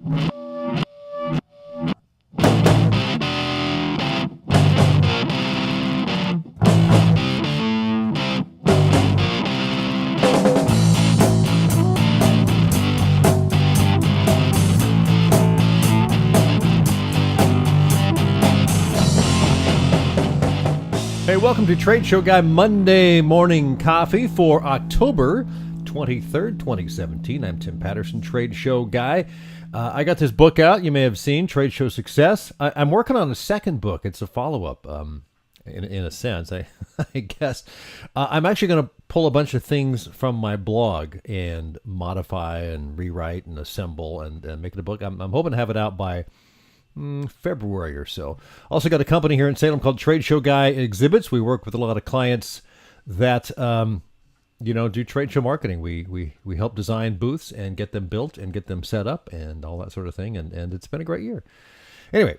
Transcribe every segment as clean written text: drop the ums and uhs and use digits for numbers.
Hey, welcome to Trade Show Guy Monday Morning Coffee for October 23rd, 2017. I'm Tim Patterson, Trade Show Guy. I got this book out, you may have seen, Trade Show Success. I'm working on a second book. It's a follow-up, in a sense, I guess. I'm actually going to pull a bunch of things from my blog and modify and rewrite and assemble and make it a book. I'm hoping to have it out by February or so. Also got a company here in Salem called Trade Show Guy Exhibits. We work with a lot of clients that do trade show marketing. We help design booths and get them built and get them set up and all that sort of thing. And it's been a great year. Anyway,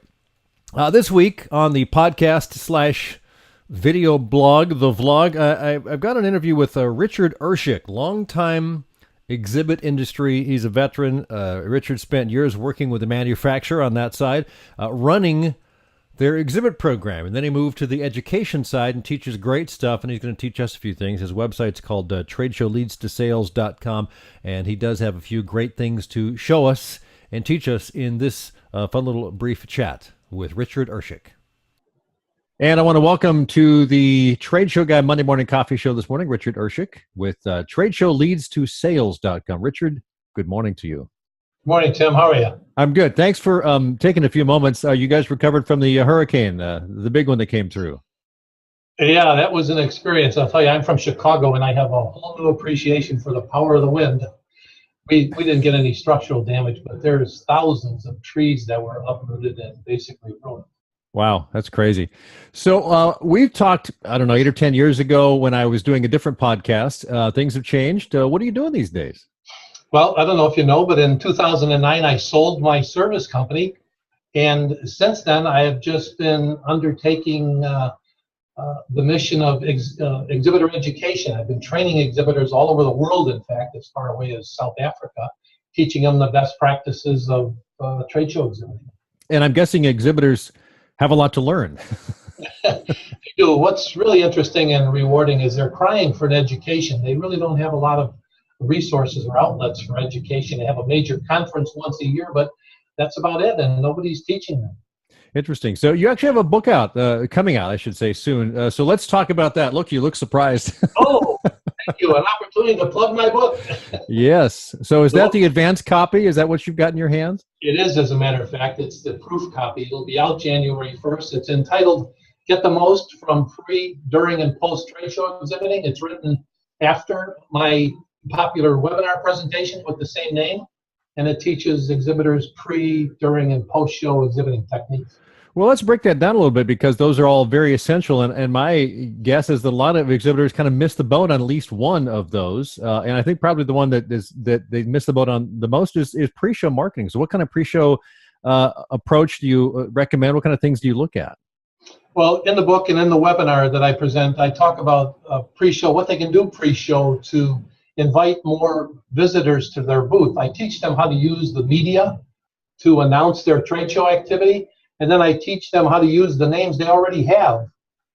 this week on the podcast / video blog, the vlog, I've got an interview with Richard Urshick, longtime exhibit industry. He's a veteran. Richard spent years working with the manufacturer on that side, running their exhibit program. And then he moved to the education side and teaches great stuff. And he's going to teach us a few things. His website's called TradeshowLeadsToSales.com. And he does have a few great things to show us and teach us in this fun little brief chat with Richard Urshick. And I want to welcome to the Trade Show Guy Monday Morning Coffee Show this morning, Richard Urshick with TradeshowLeadsToSales.com. Richard, good morning to you. Good morning, Tim. How are you? I'm good. Thanks for taking a few moments. You guys recovered from the hurricane, the big one that came through. Yeah, that was an experience. I'll tell you, I'm from Chicago, and I have a whole new appreciation for the power of the wind. We didn't get any structural damage, but there's thousands of trees that were uprooted and basically ruined. Wow, that's crazy. So we've talked, 8 or 10 years ago when I was doing a different podcast. Things have changed. What are you doing these days? Well, I don't know if you know, but in 2009, I sold my service company. And since then, I have just been undertaking the mission of exhibitor education. I've been training exhibitors all over the world, in fact, as far away as South Africa, teaching them the best practices of trade show exhibiting. And I'm guessing exhibitors have a lot to learn. They do. What's really interesting and rewarding is they're crying for an education. They really don't have a lot of resources or outlets for education. They have a major conference once a year, but that's about it, and nobody's teaching them. Interesting. So you actually have a book out, coming out, I should say, soon. So let's talk about that. Look, you look surprised. Oh, thank you. An opportunity to plug my book. Yes. So is that the advanced copy? Is that what you've got in your hands? It is, as a matter of fact. It's the proof copy. It'll be out January 1st. It's entitled Get the Most from Pre, During, and Post Trade Show Exhibiting. It's written after my popular webinar presentation with the same name, and it teaches exhibitors pre, during, and post-show exhibiting techniques. Well, let's break that down a little bit because those are all very essential. And my guess is that a lot of exhibitors kind of miss the boat on at least one of those. And I think probably the one that they miss the boat on the most is pre-show marketing. So what kind of pre-show approach do you recommend? What kind of things do you look at? Well, in the book and in the webinar that I present, I talk about pre-show, what they can do pre-show to invite more visitors to their booth. I teach them how to use the media to announce their trade show activity. And then I teach them how to use the names they already have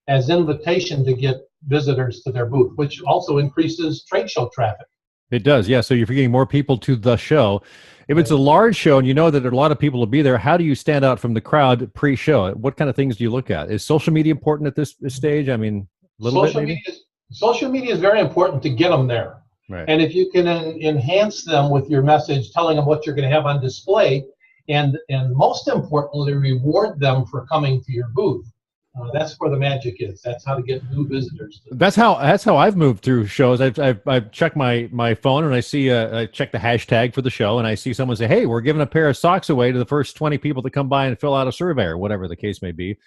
as invitation to get visitors to their booth, which also increases trade show traffic. It does, yeah. So you're getting more people to the show. If it's a large show and you know that there are a lot of people will be there, how do you stand out from the crowd pre-show? What kind of things do you look at? Is social media important at this stage? I mean, a little bit maybe? Social media is very important to get them there. Right. And if you can enhance them with your message, telling them what you're going to have on display, and most importantly, reward them for coming to your booth. That's where the magic is. That's how to get new visitors. That's how I've moved through shows. I've checked my phone and I see I check the hashtag for the show and I see someone say, "Hey, we're giving a pair of socks away to the first 20 people that come by and fill out a survey," or whatever the case may be.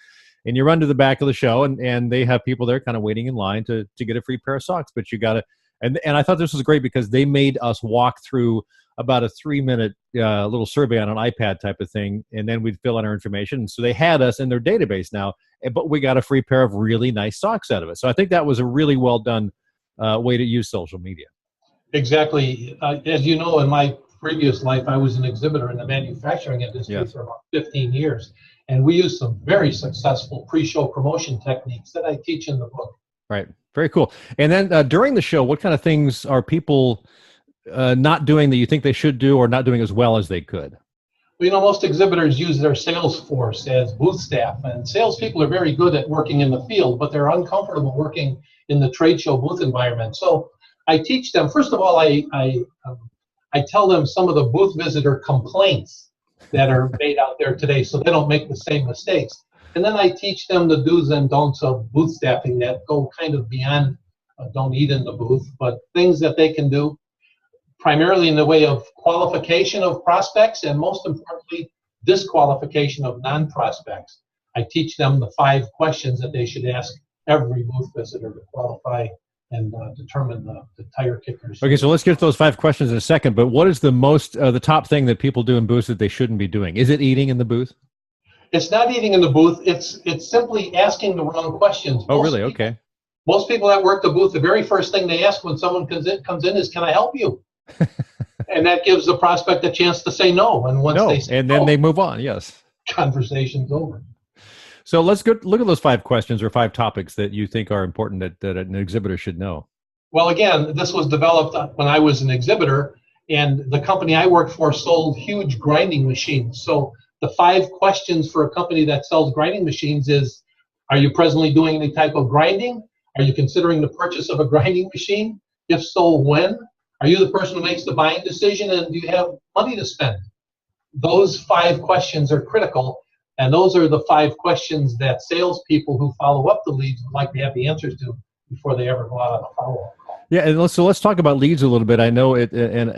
And you run to the back of the show and they have people there kind of waiting in line to get a free pair of socks. But you got to, and I thought this was great because they made us walk through about a 3-minute little survey on an iPad type of thing, and then we'd fill in our information. So they had us in their database now, but we got a free pair of really nice socks out of it. So I think that was a really well done way to use social media. Exactly. As you know, in my previous life, I was an exhibitor in the manufacturing industry Yes. for about 15 years. And we used some very successful pre-show promotion techniques that I teach in the book. Right. Very cool. And then during the show, what kind of things are people not doing that you think they should do, or not doing as well as they could? Well, most exhibitors use their sales force as booth staff, and salespeople are very good at working in the field, but they're uncomfortable working in the trade show booth environment. So I teach them, first of all, I tell them some of the booth visitor complaints that are made out there today so they don't make the same mistakes. And then I teach them the do's and don'ts of booth staffing that go kind of beyond don't eat in the booth, but things that they can do, primarily in the way of qualification of prospects and, most importantly, disqualification of non-prospects. I teach them the 5 questions that they should ask every booth visitor to qualify and determine the tire kickers. Okay, so let's get to those 5 questions in a second. But what is the top thing that people do in booths that they shouldn't be doing? Is it eating in the booth? It's not eating in the booth. It's simply asking the wrong questions. Oh, really? Okay. Most people that work the booth, the very first thing they ask when someone comes in is, "Can I help you?" And that gives the prospect a chance to say no. And once they say and then they move on. Yes. Conversation's over. So let's go look at those 5 questions or 5 topics that you think are important that an exhibitor should know. Well, again, this was developed when I was an exhibitor, and the company I worked for sold huge grinding machines. So the 5 questions for a company that sells grinding machines is, are you presently doing any type of grinding? Are you considering the purchase of a grinding machine? If so, when? Are you the person who makes the buying decision, and do you have money to spend? Those 5 questions are critical, and those are the 5 questions that salespeople who follow up the leads would like to have the answers to before they ever go out on a follow-up call. Yeah, and let's talk about leads a little bit. I know it, and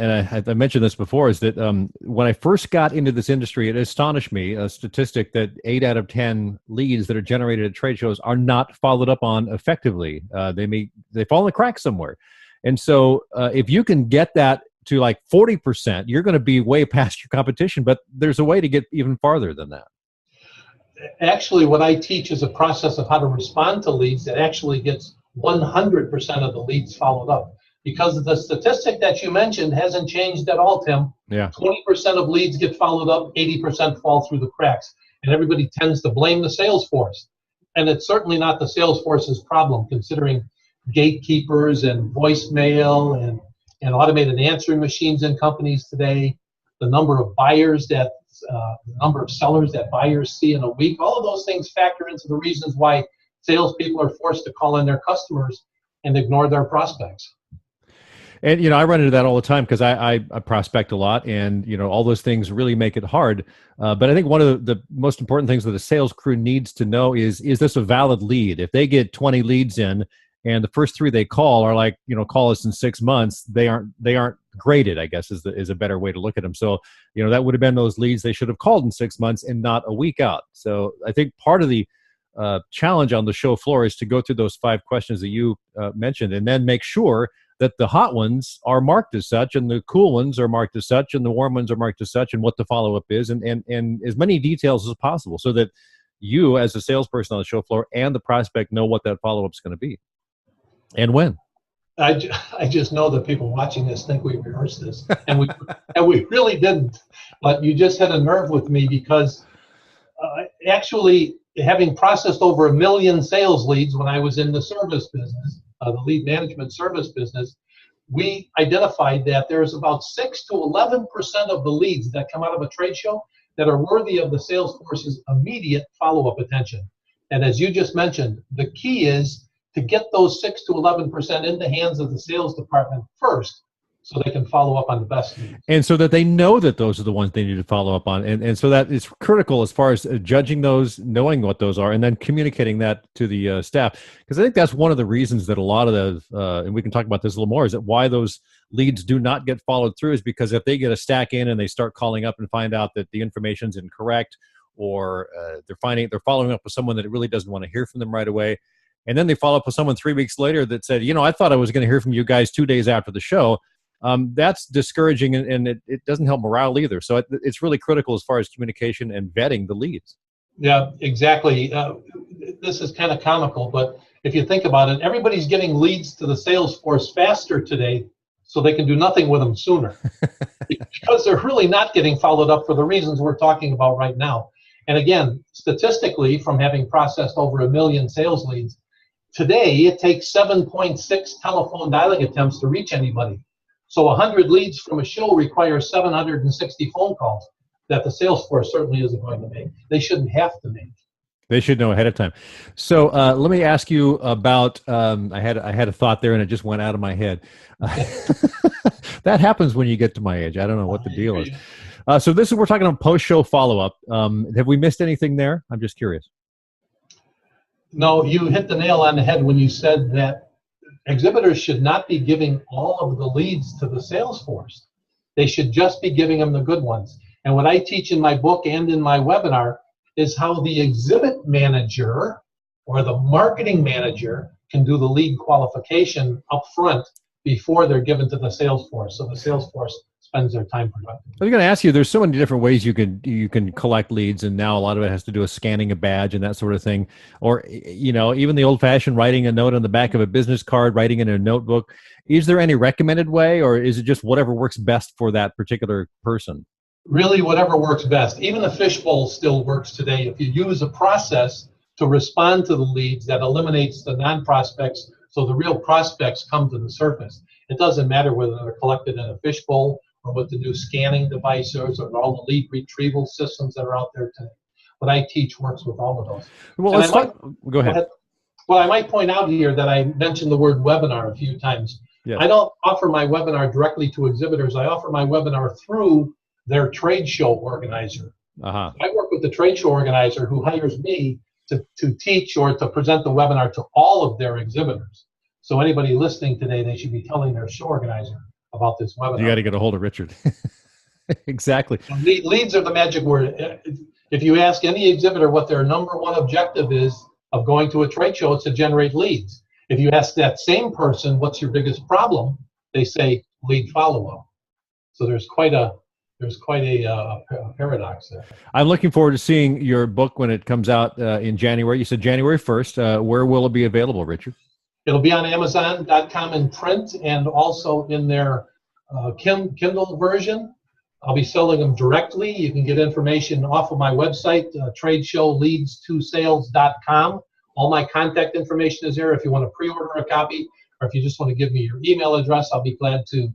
I mentioned this before, is that when I first got into this industry, it astonished me, a statistic that 8 out of 10 leads that are generated at trade shows are not followed up on effectively. They fall in the cracks somewhere. And so if you can get that to like 40%, you're going to be way past your competition, but there's a way to get even farther than that. Actually, what I teach is a process of how to respond to leads that actually gets 100% of the leads followed up. Because the statistic that you mentioned hasn't changed at all, Tim. Yeah. 20% of leads get followed up, 80% fall through the cracks. And everybody tends to blame the sales force. And it's certainly not the sales force's problem, considering gatekeepers and voicemail and automated answering machines in companies today, the number of sellers that buyers see in a week. All of those things factor into the reasons why salespeople are forced to call in their customers and ignore their prospects. And, I run into that all the time because I prospect a lot, and, all those things really make it hard. But I think one of the most important things that a sales crew needs to know is this a valid lead? If they get 20 leads in and the first 3 they call are like, call us in 6 months, they aren't graded, I guess, is a better way to look at them. So, that would have been those leads they should have called in 6 months and not a week out. So I think part of the challenge on the show floor is to go through those 5 questions that you mentioned, and then make sure that the hot ones are marked as such, and the cool ones are marked as such, and the warm ones are marked as such, and what the follow-up is, and as many details as possible, so that you, as a salesperson on the show floor, and the prospect know what that follow-up is going to be and when. I just know that people watching this think we rehearsed this, and we really didn't. But you just hit a nerve with me, because actually, having processed over 1 million sales leads when I was in the service business, the lead management service business, we identified that there's about 6 to 11% of the leads that come out of a trade show that are worthy of the sales force's immediate follow-up attention. And as you just mentioned, the key is to get those 6 to 11% in the hands of the sales department first, so they can follow up on the best leads. And so that they know that those are the ones they need to follow up on. And so that is critical as far as judging those, knowing what those are, and then communicating that to the staff. Because I think that's one of the reasons that a lot of the, and we can talk about this a little more, is that why those leads do not get followed through is because if they get a stack in and they start calling up and find out that the information's incorrect, or they're following up with someone that really doesn't want to hear from them right away, and then they follow up with someone 3 weeks later that said, I thought I was going to hear from you guys 2 days after the show. That's discouraging, and it doesn't help morale either. So it's really critical as far as communication and vetting the leads. Yeah, exactly. This is kind of comical, but if you think about it, everybody's getting leads to the sales force faster today so they can do nothing with them sooner. Because they're really not getting followed up for the reasons we're talking about right now. And again, statistically, from having processed over 1 million sales leads, today it takes 7.6 telephone dialing attempts to reach anybody. So 100 leads from a show requires 760 phone calls that the sales force certainly isn't going to make. They shouldn't have to make. They should know ahead of time. So let me ask you about. I had a thought there, and it just went out of my head. That happens when you get to my age. I don't know what the deal is. So we're talking on post-show follow-up. Have we missed anything there? I'm just curious. No, you hit the nail on the head when you said that exhibitors should not be giving all of the leads to the sales force. They should just be giving them the good ones. And what I teach in my book and in my webinar is how the exhibit manager or the marketing manager can do the lead qualification up front before they're given to the sales force. So the sales force spends their time productively. I was going to ask you, there's so many different ways you can collect leads, and now a lot of it has to do with scanning a badge and that sort of thing. Or, even the old-fashioned writing a note on the back of a business card, writing in a notebook. Is there any recommended way, or is it just whatever works best for that particular person? Really, whatever works best. Even the fishbowl still works today. If you use a process to respond to the leads that eliminates the non-prospects, so the real prospects come to the surface. It doesn't matter whether they're collected in a fishbowl or with the new scanning devices or all the lead retrieval systems that are out there today. What I teach works with all of those. Well, go ahead. Well, I might point out here that I mentioned the word webinar a few times. Yeah. I don't offer my webinar directly to exhibitors. I offer my webinar through their trade show organizer. Uh-huh. I work with the trade show organizer who hires me to teach or to present the webinar to all of their exhibitors. So anybody listening today, they should be telling their show organizer about this webinar. You got to get a hold of Richard. Exactly. Leads are the magic word. If you ask any exhibitor what their number one objective is of going to a trade show, it's to generate leads. If you ask that same person, what's your biggest problem? They say lead follow-up. So there's quite a paradox there. I'm looking forward to seeing your book when it comes out in January. You said January 1st. Where will it be available, Richard? It'll be on Amazon.com in print and also in their Kindle version. I'll be selling them directly. You can get information off of my website, TradeshowLeads2Sales.com. All my contact information is there. If you want to pre-order a copy, or if you just want to give me your email address, I'll be glad to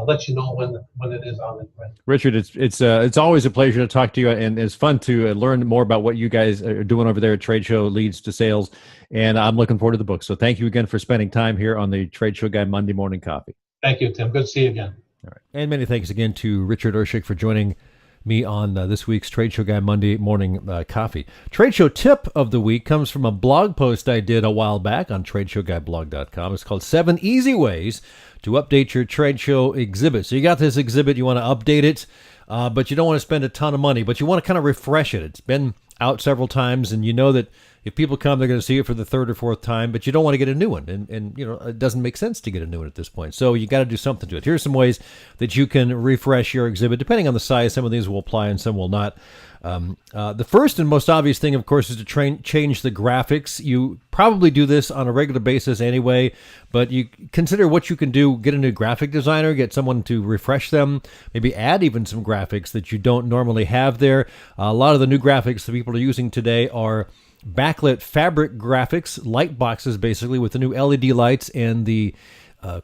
let you know when it is out in print. Richard, it's always a pleasure to talk to you, and it's fun to learn more about what you guys are doing over there at Trade Show Leads to Sales. And I'm looking forward to the book. So thank you again for spending time here on the Trade Show Guy Monday Morning Coffee. Thank you, Tim. Good to see you again. All right. And many thanks again to Richard Urshik for joining me on this week's Trade Show Guy Monday Morning Coffee. Trade Show tip of the week comes from a blog post I did a while back on TradeshowGuyBlog.com. It's called 7 Easy Ways to Update Your Trade Show Exhibit. So you got this exhibit, you want to update it, but you don't want to spend a ton of money, but you want to kind of refresh it. It's been out several times, and you know that if people come, they're going to see it for the third or fourth time, but you don't want to get a new one. And it doesn't make sense to get a new one at this point. So you got to do something to it. Here's some ways that you can refresh your exhibit. Depending on the size, some of these will apply and some will not. The first and most obvious thing, of course, is to change the graphics. You probably do this on a regular basis anyway, but you consider what you can do. Get a new graphic designer, get someone to refresh them, maybe add even some graphics that you don't normally have there. A lot of the new graphics that people are using today are backlit fabric graphics, light boxes basically, with the new LED lights and the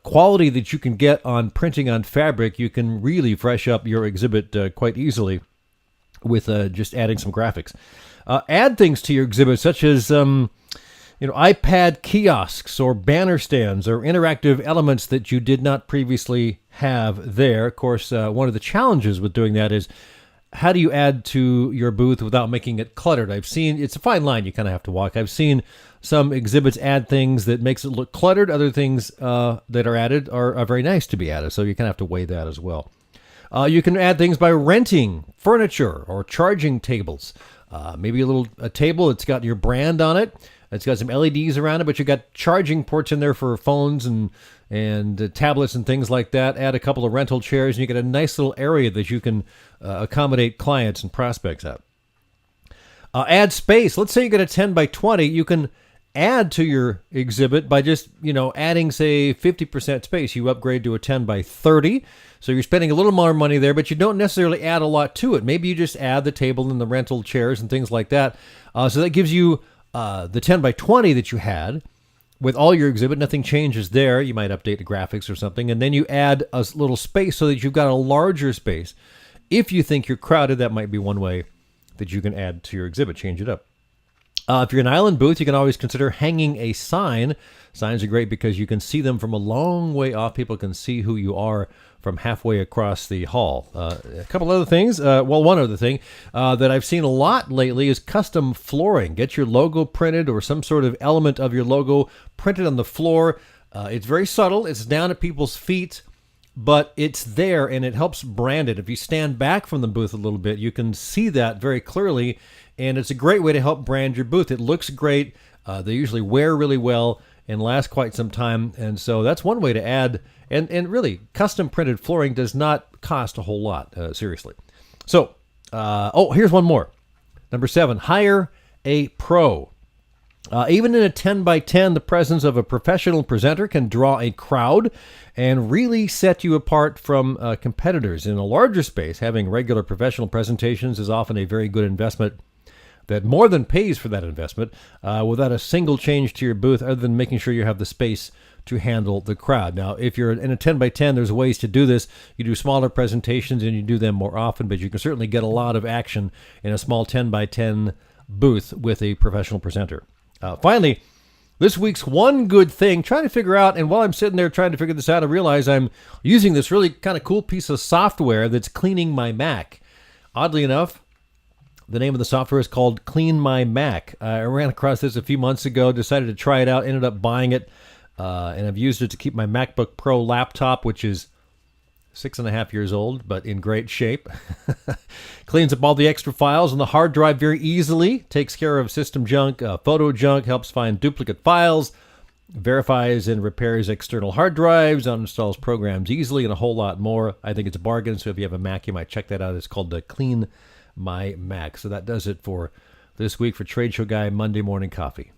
quality that you can get on printing on fabric. You can really fresh up your exhibit quite easily with just adding some graphics. Add things to your exhibit such as iPad kiosks or banner stands or interactive elements that you did not previously have there. Of course, one of the challenges with doing that is how do you add to your booth without making it cluttered? I've seen, it's a fine line you kind of have to walk. I've seen some exhibits add things that makes it look cluttered. Other things that are added are very nice to be added. So you kind of have to weigh that as well. You can add things by renting furniture or charging tables. Maybe a table that's got your brand on it. It's got some LEDs around it, but you got charging ports in there for phones and tablets and things like that. Add a couple of rental chairs, and you get a nice little area that you can accommodate clients and prospects at. Add space. Let's say you get a 10 by 20. You can add to your exhibit by just, adding, say, 50% space. You upgrade to a 10 by 30. So you're spending a little more money there, but you don't necessarily add a lot to it. Maybe you just add the table and the rental chairs and things like that. So that gives you the 10 by 20 that you had with all your exhibit. Nothing changes there. You might update the graphics or something. And then you add a little space so that you've got a larger space. If you think you're crowded, that might be one way that you can add to your exhibit, change it up. If you're an island booth, you can always consider hanging a sign. Signs are great because you can see them from a long way off. People can see who you are from halfway across the hall. A couple other things. One other thing that I've seen a lot lately is custom flooring. Get your logo printed or some sort of element of your logo printed on the floor. It's very subtle. It's down at people's feet, but it's there and it helps brand it. If you stand back from the booth a little bit, you can see that very clearly, and it's a great way to help brand your booth. It looks great. They usually wear really well and last quite some time, and so that's one way to add. And really, custom printed flooring does not cost a whole lot, seriously. So, here's one more. Number 7, hire a pro. Even in a 10 by 10, the presence of a professional presenter can draw a crowd and really set you apart from competitors. In a larger space, having regular professional presentations is often a very good investment that more than pays for that investment without a single change to your booth other than making sure you have the space to handle the crowd. Now, if you're in a 10 by 10, there's ways to do this. You do smaller presentations and you do them more often, but you can certainly get a lot of action in a small 10 by 10 booth with a professional presenter. Finally, this week's one good thing, trying to figure out, and while I'm sitting there trying to figure this out, I realize I'm using this really kind of cool piece of software that's cleaning my Mac. Oddly enough, the name of the software is called Clean My Mac. I ran across this a few months ago, decided to try it out, ended up buying it, and I've used it to keep my MacBook Pro laptop, which is 6.5 years old, but in great shape. Cleans up all the extra files on the hard drive very easily, takes care of system junk, photo junk, helps find duplicate files, verifies and repairs external hard drives, uninstalls programs easily, and a whole lot more. I think it's a bargain, so if you have a Mac, you might check that out. It's called the Clean My Mac. So that does it for this week for Trade Show Guy Monday Morning Coffee.